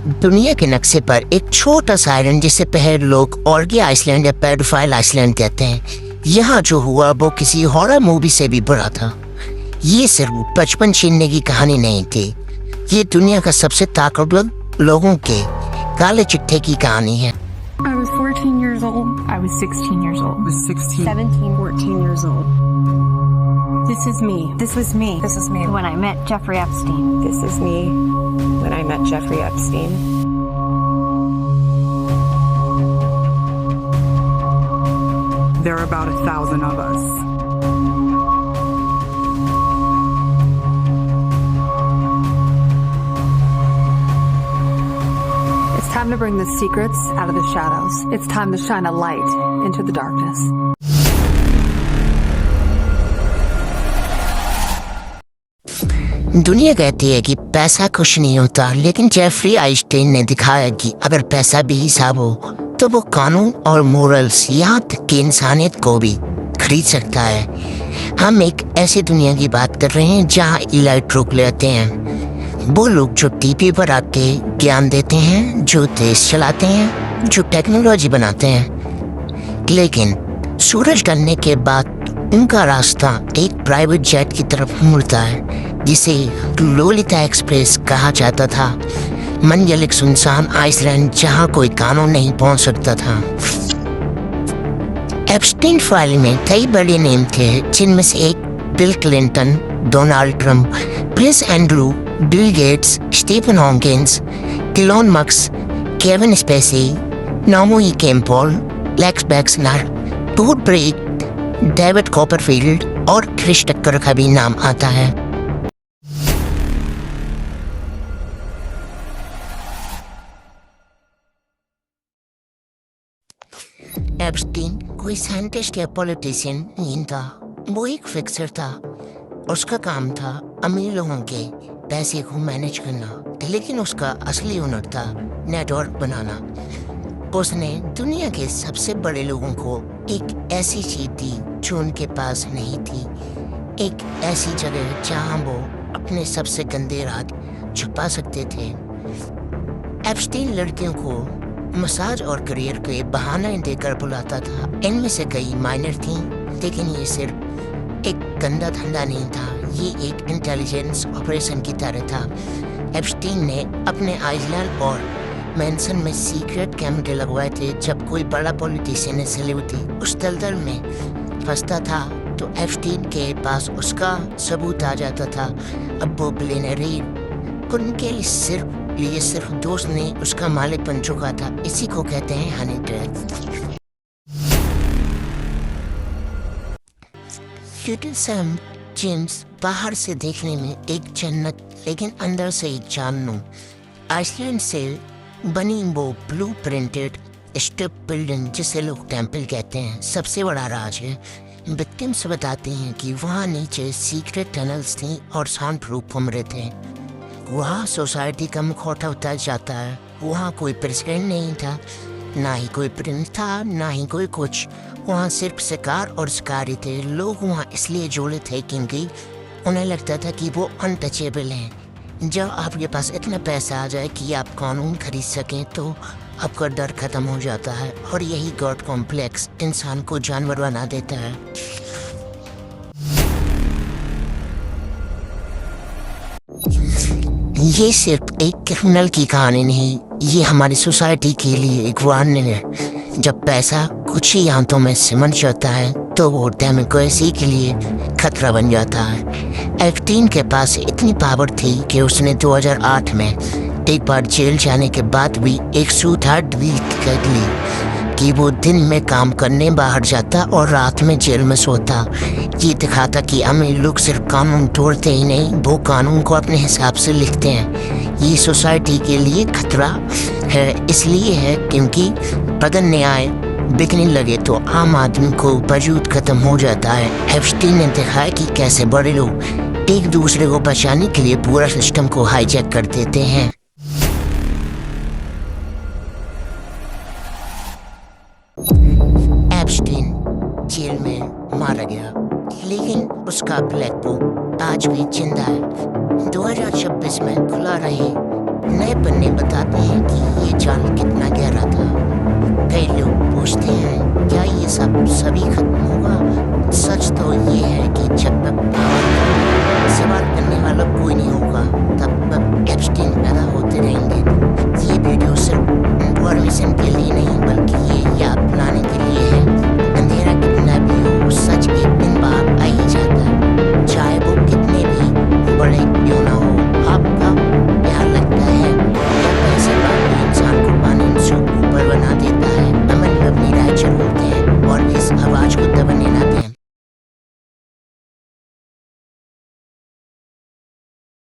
दुनिया के नक्शे पर एक छोटा सा आइलैंड जिसे पहले लोग ऑर्गी आइसलैंड या पेडोफाइल आइसलैंड कहते हैं। यहाँ जो हुआ वो किसी हॉरर मूवी से भी बुरा था। ये सिर्फ बचपन छीनने की कहानी नहीं थी, ये दुनिया का सबसे ताकतवर लोगों के काले चिट्ठे की कहानी है। I was 14 years old. I was 16 years old. I was 16. 17, 14 years old. This is me. This was me. This is me. When I met Jeffrey Epstein. This is me when I met Jeffrey Epstein. There are about 1,000 of us. It's time to bring the secrets out of the shadows. It's time to shine a light into the darkness. दुनिया कहती है कि पैसा कुछ नहीं होता, लेकिन Jeffrey Einstein ने दिखाया कि अगर पैसा भी हिसाब हो तो वो कानून और मोरल्स यहाँ तक कि इंसानियत को भी खरीद सकता है। हम एक ऐसी दुनिया की बात कर रहे हैं जहाँ इलाइट रोक लेते हैं, वो लोग जो टीवी पर आके ज्ञान देते हैं, जो देश चलाते हैं, जो टेक्नोलॉजी बनाते हैं, लेकिन सूरज ढलने के बाद उनका रास्ता एक प्राइवेट जेट की तरफ मुड़ता है जिसे लोलिता एक्सप्रेस कहा जाता था। मंजिल एक सुनसान आइसलैंड जहां कोई कानून नहीं पहुंच सकता था। एप्स्टीन फाइल में कई बड़े नेम थे, जिनमें से एक Bill Clinton, Donald Trump, Prince Andrew, Bill Gates, Stephen Hawkins, Elon Musk, Kevin Spacey, Naomi Campbell, Lex Wexner, टूट ब्रेक, डेविड कॉपरफील्ड और क्रिस टक्कर का भी नाम आता है। एप्स्टीन कोई साइंटिस्ट या पॉलिटिशियन नहीं था, वो एक फिक्सर था। उसका काम था अमीर लोगों के पैसे को मैनेज करना, लेकिन उसका असली हुनर था नेटवर्क बनाना। उसने दुनिया के सबसे बड़े लोगों को एक ऐसी चीज दी जो उनके पास नहीं थी, एक ऐसी जगह जहां वो अपने सबसे गंदे राज छुपा सकते थे। एप्स्टीन लड़कियों को मसाज और करियर के बहाने देकर बुलाता था। इनमें से कई माइनर थीं, लेकिन ये सिर्फ एक गंदा धंधा नहीं था, ये एक इंटेलिजेंस ऑपरेशन की तरह था। एप्स्टीन ने अपने आइसलैंड और मैंसन में सीक्रेट कैमरे लगवाए थे। जब कोई बड़ा पॉलिटिशियन या सेलिब्रिटी उस दलदल में फंसता था तो एप्स्टीन के पास उसका सबूत आ जाता था। अब वो बिलियनर उनके लिए सिर्फ दोस्त नहीं, उसका मालिक बन चुका था। इसी को कहते हैं हनी ट्रैप। सैम जेम्स बाहर से देखने में एक जन्नत, लेकिन अंदर से एक जानू। आइसलैंड से बनी वो ब्लू प्रिंटेड स्ट्रिप बिल्डिंग जिसे लोग टेम्पल कहते हैं, सबसे बड़ा राज है। विक्टिम्स बताते हैं कि वहाँ नीचे सीक्रेट टनल्स थी और साउंड प्रूफ कमरे थे। वहाँ सोसाइटी का मुखौटा उतर जाता है। वहाँ कोई प्रेसिडेंट नहीं था, ना ही कोई प्रिंस था, ना ही कोई कुछ। वहाँ सिर्फ शिकार और शिकारी थे। लोग वहाँ इसलिए जोड़े थे क्योंकि उन्हें लगता था कि वो अनटचेबल हैं। जब आपके पास इतना पैसा आ जाए कि आप कानून खरीद सकें तो आपका डर खत्म हो जाता है, और यही गॉड कॉम्प्लेक्स इंसान को जानवर बना देता है। ये सिर्फ एक क्रिमिनल की कहानी नहीं, ये हमारी सोसाइटी के लिए एक वार्निंग है। जब पैसा कुछ ही हाथों में सिमट जाता है तो वो डेमोक्रेसी के लिए खतरा बन जाता है। एप्स्टीन के पास इतनी पावर थी कि उसने 2008 में एक बार जेल जाने के बाद भी एक सूथा डील कर ली कि वो दिन में काम करने बाहर जाता और रात में जेल में सोता। ये दिखाता कि अमीर लोग सिर्फ कानून तोड़ते ही नहीं, वो कानून को अपने हिसाब से लिखते हैं। ये सोसाइटी के लिए खतरा है, इसलिए है क्योंकि अगर न्याय बिकने लगे तो आम आदमी को वजूद खत्म हो जाता है। एप्स्टीन ने दिखाया कि कैसे बड़े लोग एक दूसरे को बचाने के लिए पूरा सिस्टम को हाईजैक कर देते हैं। एप्स्टीन जेल में मारा गया, लेकिन उसका ब्लैक बुक आज भी जिंदा है। 2026 में खुला रहे नए पन्ने बताते हैं कि ये जाल कितना गहरा था। कई लोग पूछते हैं क्या ये सब सभी खत्म होगा। सच तो ये है कि जब तक सवाल करने वाला कोई नहीं होगा तब तक एप्स्टीन पैदा होते रहेंगे। ये वीडियो सिर्फ इन्फॉर्मेशन के लिए